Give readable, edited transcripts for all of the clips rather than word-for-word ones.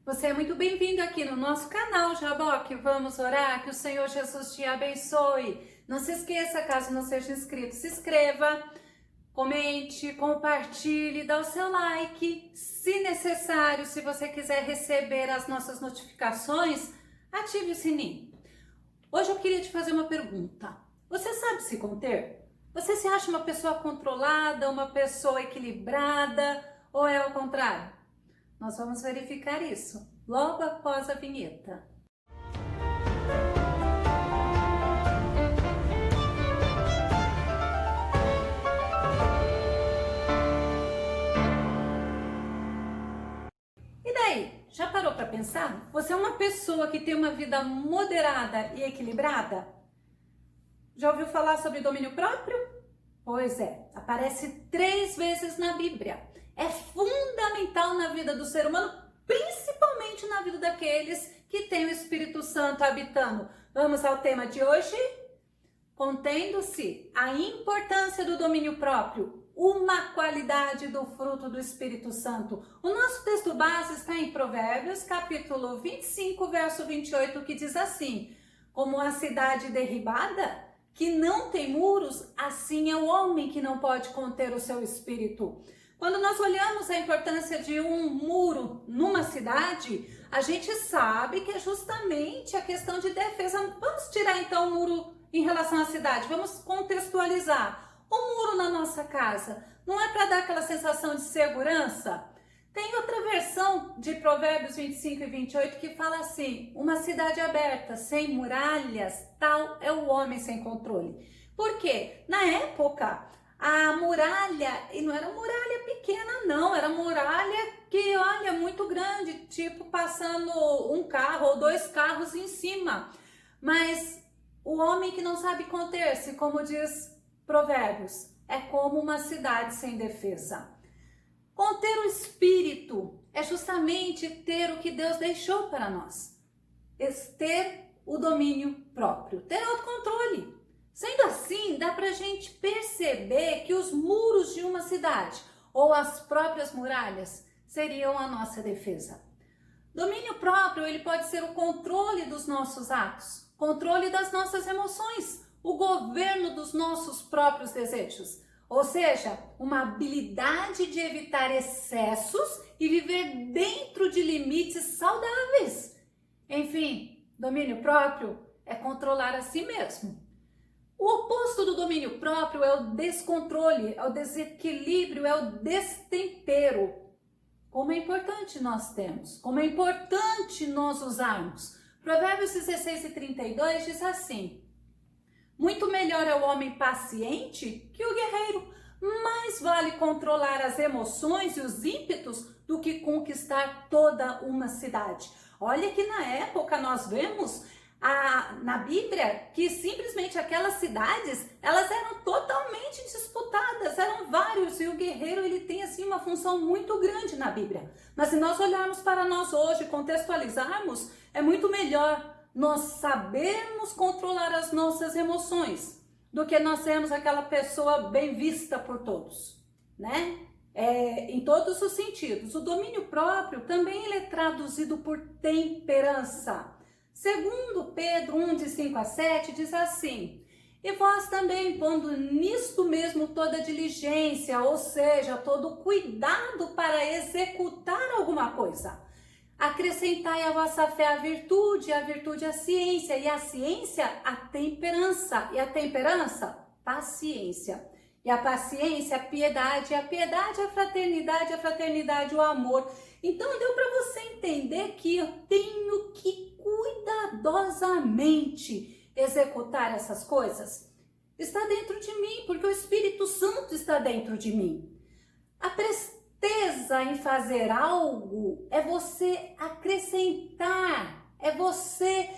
Você é muito bem-vindo aqui no nosso canal Jaboque. Vamos orar, que o Senhor Jesus te abençoe. Não se esqueça, caso não seja inscrito, se inscreva, comente, compartilhe, dá o seu like. Se necessário, se você quiser receber as nossas notificações, ative o sininho. Hoje eu queria te fazer uma pergunta. Você sabe se conter? Você se acha uma pessoa controlada, uma pessoa equilibrada ou é ao contrário? Nós vamos verificar isso logo após a vinheta. E daí, já parou para pensar? Você é uma pessoa que tem uma vida moderada e equilibrada? Já ouviu falar sobre domínio próprio? Pois é, aparece 3 vezes na Bíblia. É fundamental na vida do ser humano, principalmente na vida daqueles que têm o Espírito Santo habitando. Vamos ao tema de hoje? Contendo-se a importância do domínio próprio, uma qualidade do fruto do Espírito Santo. O nosso texto base está em Provérbios, capítulo 25, verso 28, que diz assim: como a cidade derribada, que não tem muros, assim é o homem que não pode conter o seu espírito. Quando nós olhamos a importância de um muro numa cidade, a gente sabe que é justamente a questão de defesa. Vamos tirar então o muro em relação à cidade, vamos contextualizar. O muro na nossa casa não é para dar aquela sensação de segurança? Tem outra versão de Provérbios 25 e 28 que fala assim: uma cidade aberta, sem muralhas, tal é o homem sem controle. Por quê? Na época, a muralha, e não era muralha pequena não, era muralha que, olha, muito grande, tipo passando um carro ou 2 carros em cima. Mas o homem que não sabe conter-se, como diz Provérbios, é como uma cidade sem defesa. Conter o espírito é justamente ter o que Deus deixou para nós. Ter o domínio próprio, ter autocontrole. Sendo assim, dá para a gente perceber que os muros de uma cidade ou as próprias muralhas seriam a nossa defesa. Domínio próprio, ele pode ser o controle dos nossos atos, controle das nossas emoções, o governo dos nossos próprios desejos. Ou seja, uma habilidade de evitar excessos e viver dentro de limites saudáveis. Enfim, domínio próprio é controlar a si mesmo. O oposto do domínio próprio é o descontrole, é o desequilíbrio, é o destempero. Como é importante nós termos, como é importante nós usarmos. Provérbios 16 e 32 diz assim: muito melhor é o homem paciente que o guerreiro. Mais vale controlar as emoções e os ímpetos do que conquistar toda uma cidade. Olha que na época nós vemos na Bíblia que simplesmente aquelas cidades, elas eram totalmente disputadas, eram vários, e o guerreiro ele tem assim uma função muito grande na Bíblia. Mas se nós olharmos para nós hoje, contextualizarmos, é muito melhor nós sabermos controlar as nossas emoções do que nós sermos aquela pessoa bem vista por todos, né? Em todos os sentidos. O domínio próprio também ele é traduzido por temperança. Segundo Pedro 1, de 5 a 7, diz assim: e vós também, pondo nisto mesmo toda diligência, ou seja, todo cuidado para executar alguma coisa. Acrescentai à vossa fé a virtude a ciência, e a ciência a temperança, e a temperança, paciência. E a paciência, a piedade, e a piedade, a fraternidade, o amor. Então deu para você entender que eu tenho que cuidadosamente executar essas coisas. Está dentro de mim, porque o Espírito Santo está dentro de mim. A presteza em fazer algo é você acrescentar, é você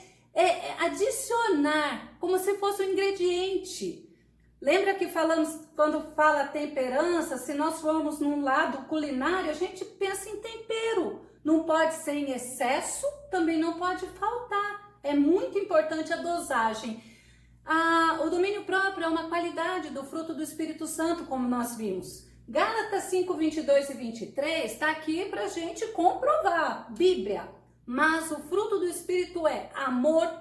adicionar, como se fosse um ingrediente. Lembra que falamos, quando fala temperança, se nós formos num lado culinário, a gente pensa em tempero. Não pode ser em excesso, também não pode faltar. É muito importante a dosagem. O domínio próprio é uma qualidade do fruto do Espírito Santo, como nós vimos. Gálatas 5, 22 e 23 está aqui para a gente comprovar. Bíblia. Mas o fruto do Espírito é amor,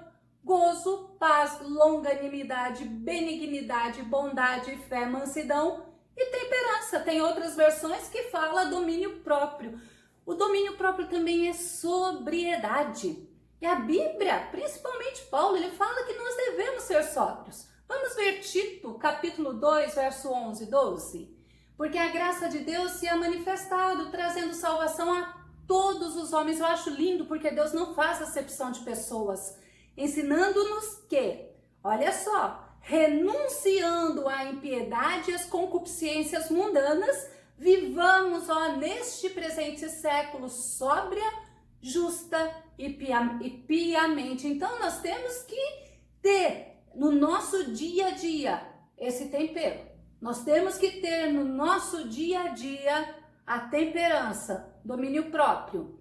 gozo, paz, longanimidade, benignidade, bondade, fé, mansidão e temperança. Tem outras versões que fala domínio próprio. O domínio próprio também é sobriedade. E a Bíblia, principalmente Paulo, ele fala que nós devemos ser sóbrios. Vamos ver Tito, capítulo 2, verso 11 e 12. Porque a graça de Deus se é manifestado, trazendo salvação a todos os homens. Eu acho lindo, porque Deus não faz acepção de pessoas, ensinando-nos que, olha só, renunciando à impiedade e às concupiscências mundanas, vivamos, neste presente século, sóbria, justa e piamente. Então, nós temos que ter no nosso dia a dia esse tempero. Nós temos que ter no nosso dia a dia a temperança, domínio próprio.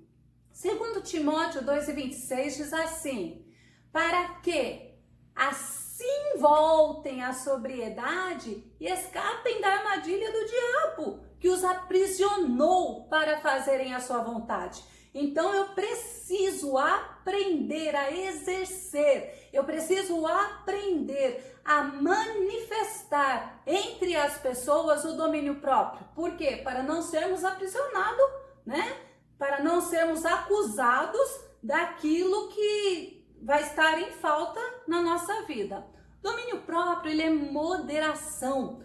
Segundo Timóteo 2:26 diz assim: para que assim voltem à sobriedade e escapem da armadilha do diabo, que os aprisionou para fazerem a sua vontade. Então eu preciso aprender a exercer, eu preciso aprender a manifestar entre as pessoas o domínio próprio. Por quê? Para não sermos aprisionados, né? Para não sermos acusados daquilo que vai estar em falta na nossa vida. Domínio próprio, ele é moderação,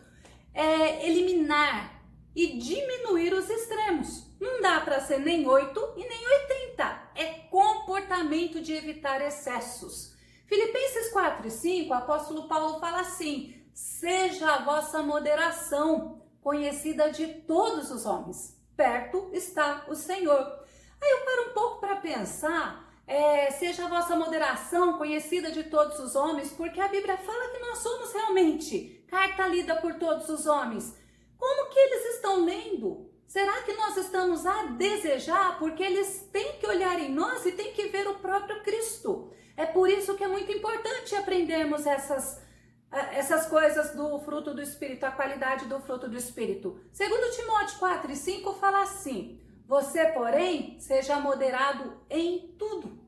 é eliminar e diminuir os extremos. Não dá para ser nem 8 e nem 80. É comportamento de evitar excessos. Filipenses 4:5, o apóstolo Paulo fala assim: seja a vossa moderação conhecida de todos os homens. Perto está o Senhor. Aí eu paro um pouco para pensar, seja a vossa moderação conhecida de todos os homens, porque a Bíblia fala que nós somos realmente carta lida por todos os homens. Como que eles estão lendo? Será que nós estamos a desejar? Porque eles têm que olhar em nós e têm que ver o próprio Cristo. É por isso que é muito importante aprendermos essas coisas do fruto do Espírito, a qualidade do fruto do Espírito. Segundo Timóteo 4:5 fala assim: você, porém, seja moderado em tudo.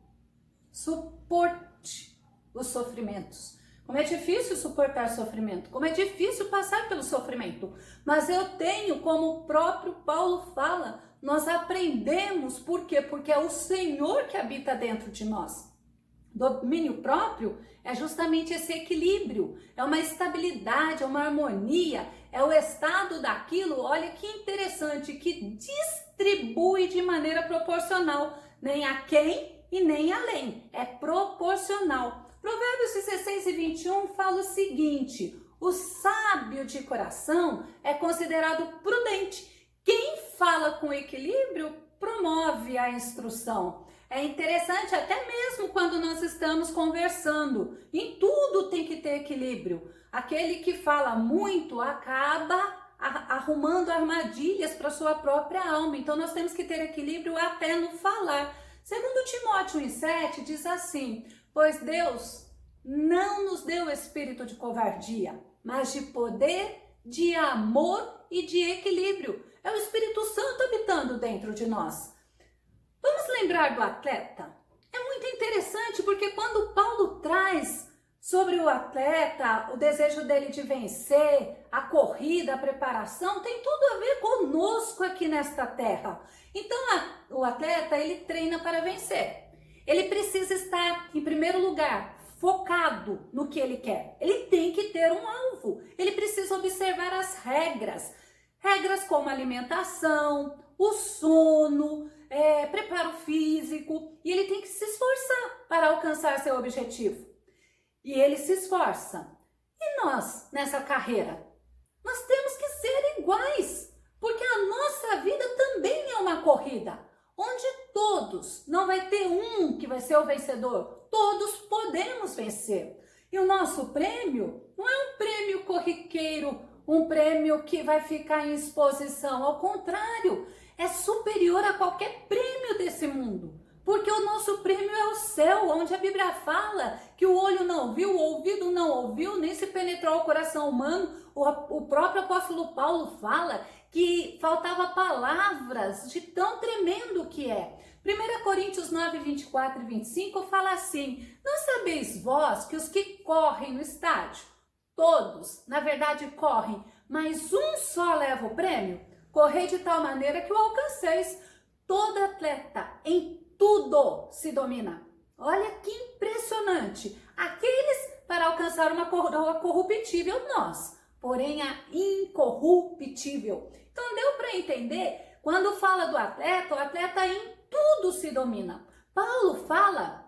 Suporte os sofrimentos. Como é difícil suportar sofrimento, como é difícil passar pelo sofrimento. Mas eu tenho, como o próprio Paulo fala, nós aprendemos. Por quê? Porque é o Senhor que habita dentro de nós. Domínio próprio é justamente esse equilíbrio, é uma estabilidade, é uma harmonia, é o estado daquilo, olha que interessante, que distribui de maneira proporcional, nem aquém e nem além, é proporcional. Provérbios 16:21 fala o seguinte: o sábio de coração é considerado prudente. Quem fala com equilíbrio promove a instrução. É interessante até mesmo quando nós estamos conversando. Em tudo tem que ter equilíbrio. Aquele que fala muito acaba arrumando armadilhas para sua própria alma. Então nós temos que ter equilíbrio até no falar. Segundo Timóteo 1:7 diz assim: pois Deus não nos deu espírito de covardia, mas de poder, de amor e de equilíbrio. É o Espírito Santo habitando dentro de nós. Vamos lembrar do atleta? É muito interessante porque quando Paulo traz sobre o atleta, o desejo dele de vencer, a corrida, a preparação, tem tudo a ver conosco aqui nesta terra. Então o atleta, ele treina para vencer. Ele precisa estar, em primeiro lugar, focado no que ele quer. Ele tem que ter um alvo. Ele precisa observar as regras. Regras como alimentação, o sono, preparo físico. E ele tem que se esforçar para alcançar seu objetivo. E ele se esforça. E nós, nessa carreira? Nós temos que ser iguais. Porque a nossa vida também é uma corrida. Onde todos, não vai ter um que vai ser o vencedor, todos podemos vencer. E o nosso prêmio não é um prêmio corriqueiro, um prêmio que vai ficar em exposição, ao contrário, é superior a qualquer prêmio desse mundo. Porque o nosso prêmio é o céu, onde a Bíblia fala que o olho não viu, o ouvido não ouviu, nem se penetrou ao coração humano. O próprio apóstolo Paulo fala que faltava palavras de tão tremendo que é. 1 Coríntios 9, 24 e 25 fala assim: não sabeis vós que os que correm no estádio, todos, na verdade, correm, mas um só leva o prêmio? Correi de tal maneira que o alcanceis. Todo atleta em tudo se domina. Olha que impressionante. Aqueles para alcançar uma coroa corruptível, nós, porém a incorruptível. Então deu para entender, quando fala do atleta, o atleta em tudo se domina. Paulo fala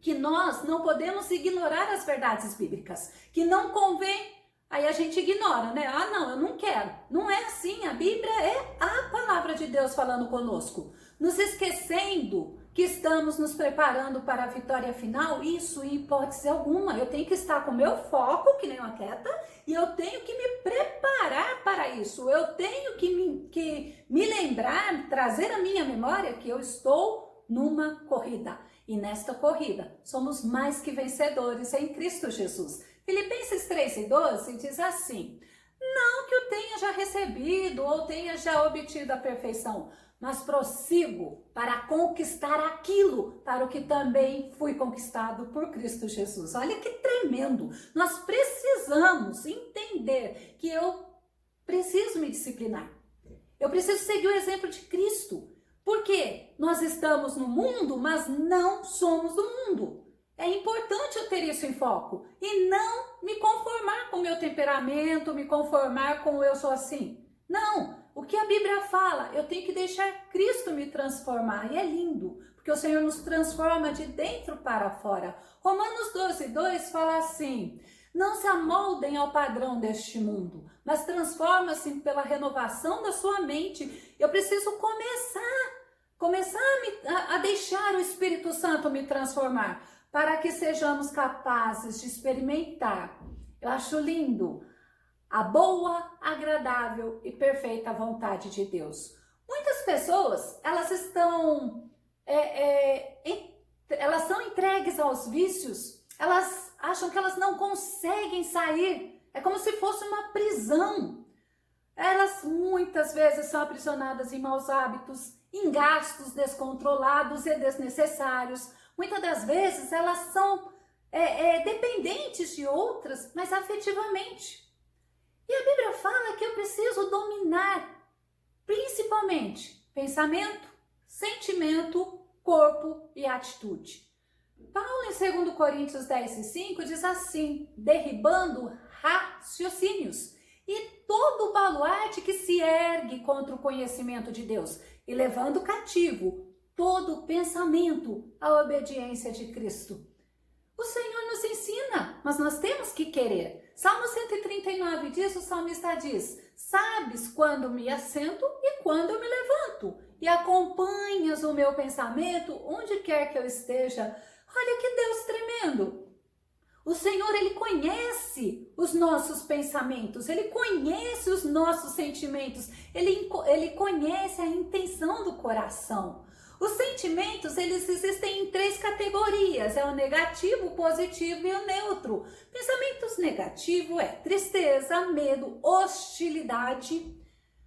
que nós não podemos ignorar as verdades bíblicas, que não convém. Aí a gente ignora, né? Ah, não, eu não quero. Não é assim, a Bíblia é a palavra de Deus falando conosco. Nos esquecendo que estamos nos preparando para a vitória final, isso em hipótese alguma. Eu tenho que estar com o meu foco, que nem um atleta, e eu tenho que me preparar para isso. Eu tenho que me lembrar, trazer à minha memória que eu estou numa corrida. E nesta corrida, somos mais que vencedores em Cristo Jesus. Filipenses 3:12 diz assim: não que eu tenha já recebido ou tenha já obtido a perfeição, mas prossigo para conquistar aquilo para o que também fui conquistado por Cristo Jesus. Olha que tremendo! Nós precisamos entender que eu preciso me disciplinar. Eu preciso seguir o exemplo de Cristo. Porque nós estamos no mundo, mas não somos do mundo. É importante eu ter isso em foco e não me conformar com o meu temperamento, me conformar com eu sou assim. Não, o que a Bíblia fala, eu tenho que deixar Cristo me transformar. E é lindo, porque o Senhor nos transforma de dentro para fora. Romanos 12:2 fala assim: não se amoldem ao padrão deste mundo, mas transforma-se pela renovação da sua mente. Eu preciso começar a deixar o Espírito Santo me transformar, para que sejamos capazes de experimentar. Eu acho lindo a boa, agradável e perfeita vontade de Deus. Muitas pessoas, elas são entregues aos vícios, elas acham que elas não conseguem sair, é como se fosse uma prisão. Elas muitas vezes são aprisionadas em maus hábitos, em gastos descontrolados e desnecessários. Muitas das vezes elas são dependentes de outras, mas afetivamente. E a Bíblia fala que eu preciso dominar, principalmente, pensamento, sentimento, corpo e atitude. Paulo em 2 Coríntios 10:5 diz assim: derribando raciocínios e todo baluarte que se ergue contra o conhecimento de Deus, e levando cativo todo pensamento à obediência de Cristo. O Senhor nos ensina, mas nós temos que querer. Salmo 139 diz, o salmista diz: sabes quando me assento e quando eu me levanto, e acompanhas o meu pensamento onde quer que eu esteja. Olha que Deus tremendo! O Senhor, Ele conhece os nossos pensamentos, Ele conhece os nossos sentimentos, Ele conhece a intenção do coração. Os sentimentos, eles existem em 3 categorias, é o negativo, o positivo e o neutro. Pensamentos negativos é tristeza, medo, hostilidade,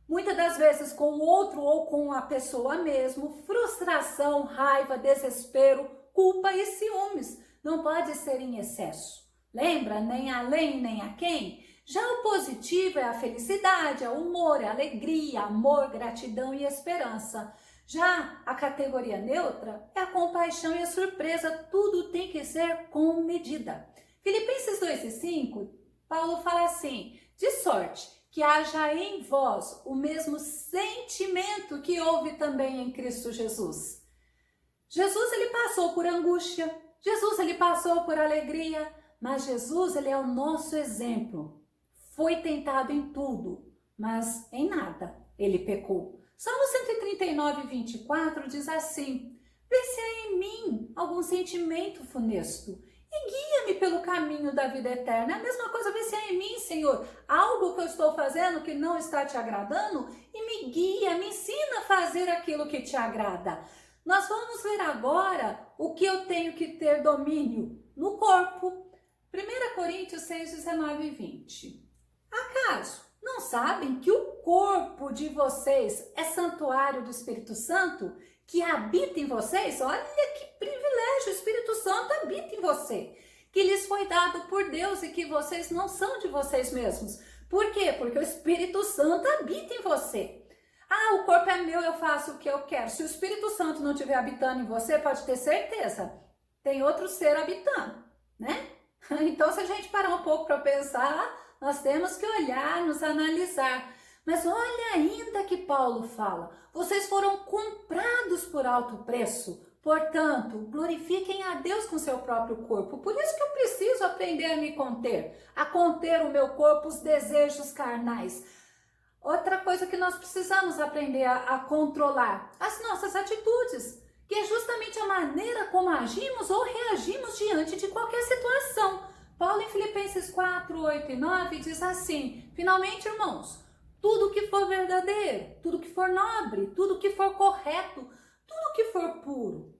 muitas das vezes com o outro ou com a pessoa mesmo, frustração, raiva, desespero, culpa e ciúmes. Não pode ser em excesso. Lembra? Nem além, nem a quem? Já o positivo é a felicidade, é o humor, é a alegria, amor, gratidão e esperança. Já a categoria neutra é a compaixão e a surpresa. Tudo tem que ser com medida. Filipenses 2:5, Paulo fala assim: de sorte que haja em vós o mesmo sentimento que houve também em Cristo Jesus. Jesus, ele passou por angústia, Jesus, ele passou por alegria, mas Jesus, ele é o nosso exemplo. Foi tentado em tudo, mas em nada ele pecou. Salmo 139:24 diz assim: vê se há em mim algum sentimento funesto e guia-me pelo caminho da vida eterna. É a mesma coisa, vê se há em mim, Senhor, algo que eu estou fazendo que não está te agradando e me guia, me ensina a fazer aquilo que te agrada. Nós vamos ver agora o que eu tenho que ter domínio no corpo. 1 Coríntios 6:19-20. Acaso não sabem que o corpo de vocês é santuário do Espírito Santo, que habita em vocês, olha que privilégio, o Espírito Santo habita em você, que lhes foi dado por Deus e que vocês não são de vocês mesmos. Por quê? Porque o Espírito Santo habita em você. Ah, o corpo é meu, eu faço o que eu quero. Se o Espírito Santo não estiver habitando em você, pode ter certeza, tem outro ser habitando, né? Então, se a gente parar um pouco para pensar, nós temos que olhar, nos analisar. Mas olha ainda que Paulo fala, vocês foram comprados por alto preço, portanto, glorifiquem a Deus com seu próprio corpo. Por isso que eu preciso aprender a conter o meu corpo, os desejos carnais. Outra coisa que nós precisamos aprender a controlar, as nossas atitudes, que é justamente a maneira como agimos ou reagimos diante de qualquer situação. Paulo em Filipenses 4, 8 e 9 diz assim, finalmente, irmãos, tudo que for verdadeiro, tudo que for nobre, tudo que for correto, tudo que for puro,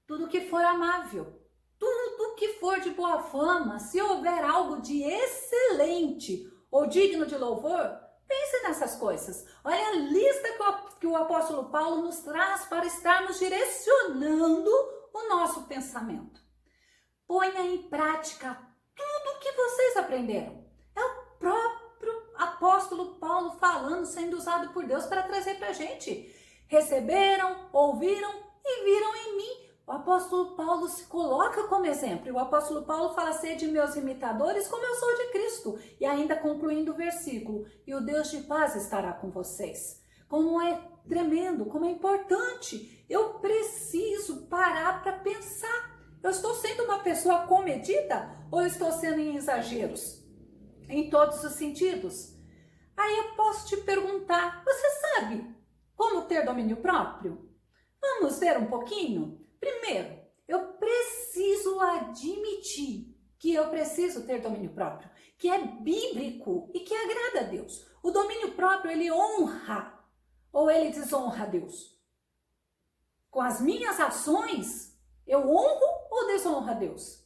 tudo que for amável, tudo que for de boa fama, se houver algo de excelente ou digno de louvor, pense nessas coisas. Olha a lista que o apóstolo Paulo nos traz para estarmos direcionando o nosso pensamento. Ponha em prática tudo que vocês aprenderam. É o próprio apóstolo Paulo falando, sendo usado por Deus para trazer para a gente. Receberam, ouviram e viram em mim. O apóstolo Paulo se coloca como exemplo. E o apóstolo Paulo fala, sede meus imitadores como eu sou de Cristo. E ainda concluindo o versículo, e o Deus de paz estará com vocês. Como é tremendo, como é importante. Eu preciso parar para pensar. Eu estou sendo uma pessoa comedida ou eu estou sendo em exageros? Em todos os sentidos. Aí eu posso te perguntar, você sabe como ter domínio próprio? Vamos ver um pouquinho? Primeiro, eu preciso admitir que eu preciso ter domínio próprio, que é bíblico e que agrada a Deus. O domínio próprio, ele honra ou ele desonra a Deus? Com as minhas ações, eu honro ou desonro a Deus?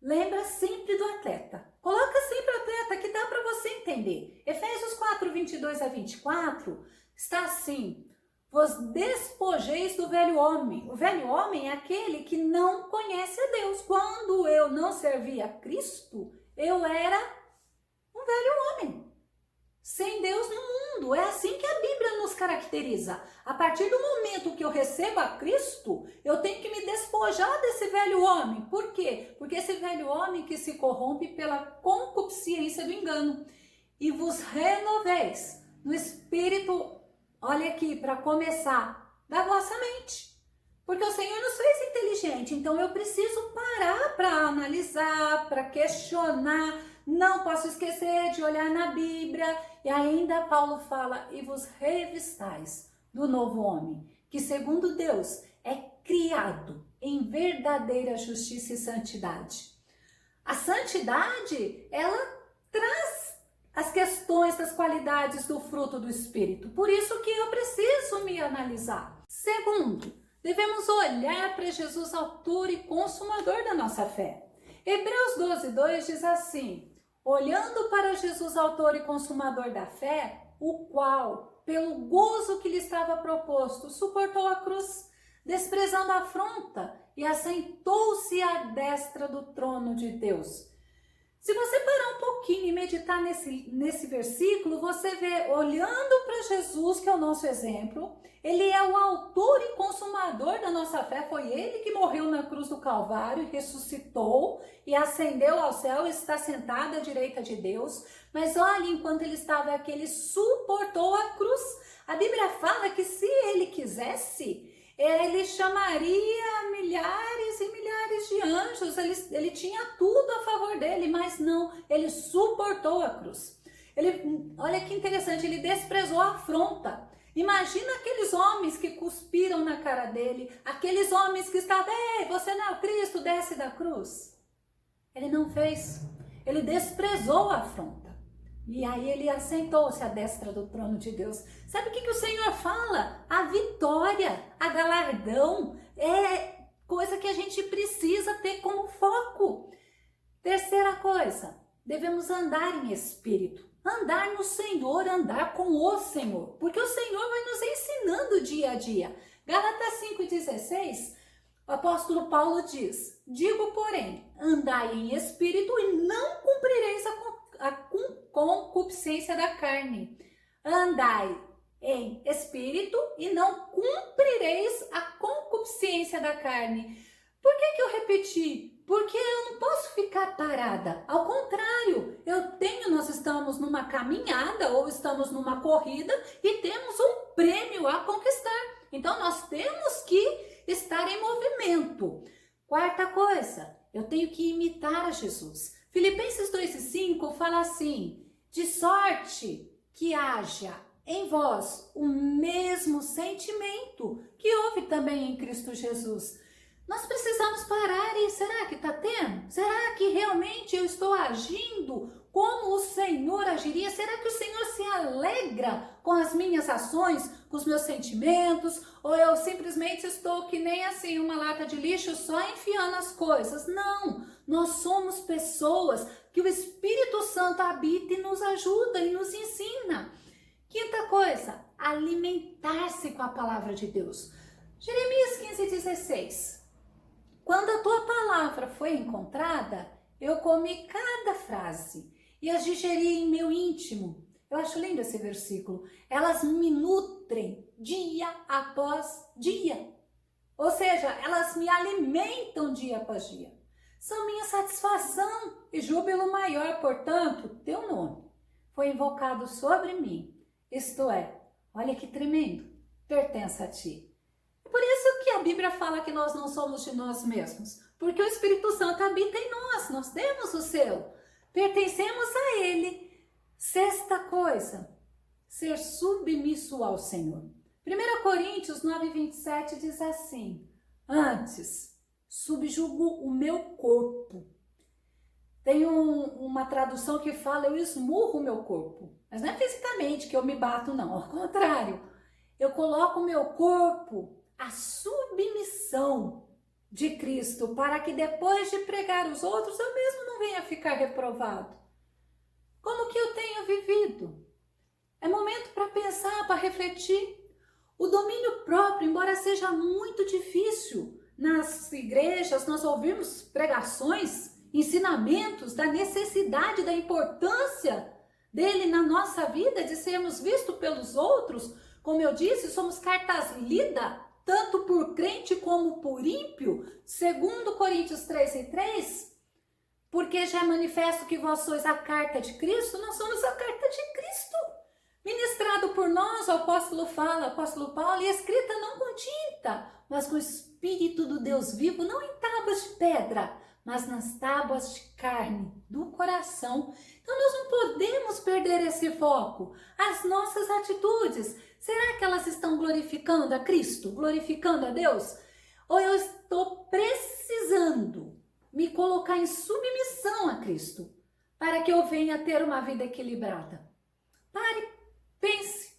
Lembra sempre do atleta. Coloca sempre o atleta que dá para você entender. Efésios 4, 22 a 24 está assim, vos despojeis do velho homem. O velho homem é aquele que não conhece a Deus. Quando eu não servia a Cristo, eu era um velho homem, sem Deus no mundo. É assim que a Bíblia nos caracteriza. A partir do momento que eu recebo a Cristo, eu tenho que me despojar desse velho homem. Por quê? Porque esse velho homem que se corrompe pela concupiscência do engano. E vos renoveis no espírito, olha aqui, para começar, da vossa mente. Porque o Senhor nos fez inteligente, então eu preciso parar para analisar, para questionar. Não posso esquecer de olhar na Bíblia. E ainda Paulo fala, e vos revistais do novo homem, que segundo Deus é criado em verdadeira justiça e santidade. A santidade, ela traz as questões das qualidades do fruto do Espírito. Por isso que eu preciso me analisar. Segundo, devemos olhar para Jesus, autor e consumador da nossa fé. Hebreus 12, 2 diz assim, olhando para Jesus, autor e consumador da fé, o qual, pelo gozo que lhe estava proposto, suportou a cruz, desprezando a afronta, e assentou-se à destra do trono de Deus. Se você parar um pouquinho e meditar nesse versículo, você vê, olhando para Jesus, que é o nosso exemplo, ele é o autor e consumador da nossa fé, foi ele que morreu na cruz do Calvário, ressuscitou e ascendeu ao céu e está sentado à direita de Deus. Mas olha, enquanto ele estava aqui, ele suportou a cruz. A Bíblia fala que se ele quisesse, ele chamaria milhares e milhares de anjos, ele tinha tudo a favor dele, mas não, ele suportou a cruz. Olha que interessante, ele desprezou a afronta. Imagina aqueles homens que cuspiram na cara dele, aqueles homens que estavam, ei, você não é o Cristo, desce da cruz. Ele não fez, ele desprezou a afronta. E aí ele assentou-se à destra do trono de Deus. Sabe o que o Senhor fala? A vitória, a galardão, é coisa que a gente precisa ter como foco. Terceira coisa, devemos andar em espírito. Andar no Senhor, andar com o Senhor. Porque o Senhor vai nos ensinando dia a dia. Gálatas 5,16, o apóstolo Paulo diz: digo, porém, andai em espírito e não cumprireis a concupiscência da carne. Andai em espírito e não cumprireis a concupiscência da carne. Por que eu repeti? Porque eu não posso ficar parada. Ao contrário, nós estamos numa caminhada ou estamos numa corrida e temos um prêmio a conquistar. Então nós temos que estar em movimento. Quarta coisa, eu tenho que imitar a Jesus. Filipenses 2,5 fala assim: de sorte que haja em vós o mesmo sentimento que houve também em Cristo Jesus. Nós precisamos parar e será que está tendo? Será que realmente eu estou agindo como o Senhor agiria? Será que o Senhor se alegra com as minhas ações, com os meus sentimentos? Ou eu simplesmente estou que nem assim uma lata de lixo só enfiando as coisas? Não, nós somos pessoas que o Espírito Santo habita e nos ajuda e nos ensina. Quinta coisa, alimentar-se com a palavra de Deus. Jeremias 15,16. Quando a tua palavra foi encontrada, eu comi cada frase e as digeri em meu íntimo. Eu acho lindo esse versículo. Elas me nutrem dia após dia. Ou seja, elas me alimentam dia após dia. São minha satisfação e júbilo maior, portanto, teu nome foi invocado sobre mim. Isto é, olha que tremendo, pertence a ti. Por isso que a Bíblia fala que nós não somos de nós mesmos, porque o Espírito Santo habita em nós temos o selo, pertencemos a Ele. Sexta coisa, ser submisso ao Senhor. 1 Coríntios 9,27 diz assim: antes, subjugo o meu corpo. Tem uma tradução que fala: eu esmurro o meu corpo. Mas não é fisicamente que eu me bato, não. Ao contrário, eu coloco o meu corpo à submissão de Cristo, para que depois de pregar os outros, eu mesmo não venha ficar reprovado. Como que eu tenho vivido? É momento para pensar, para refletir. O domínio próprio, embora seja muito difícil, nas igrejas nós ouvimos pregações, ensinamentos da necessidade, da importância dele na nossa vida, de sermos vistos pelos outros. Como eu disse, somos cartas lidas, tanto por crente como por ímpio. 2 Coríntios 3,3, porque já é manifesto que vós sois a carta de Cristo, nós somos a carta de Cristo, ministrado por nós, o apóstolo Paulo, e escrita não com tinta, mas com o Espírito do Deus vivo, não em tábuas de pedra, mas nas tábuas de carne, do coração. Então nós não podemos perder esse foco. As nossas atitudes, será que elas estão glorificando a Cristo? Glorificando a Deus? Ou eu estou precisando me colocar em submissão a Cristo para que eu venha ter uma vida equilibrada? Pare, pense,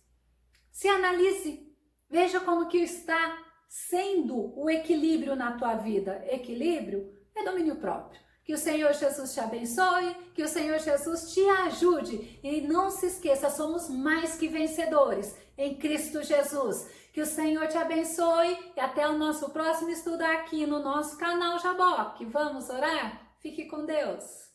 se analise, veja como que está sendo o equilíbrio na tua vida. Equilíbrio é domínio próprio. Que o Senhor Jesus te abençoe, que o Senhor Jesus te ajude. E não se esqueça, somos mais que vencedores em Cristo Jesus. Que o Senhor te abençoe e até o nosso próximo estudo aqui no nosso canal Jaboque. Vamos orar? Fique com Deus.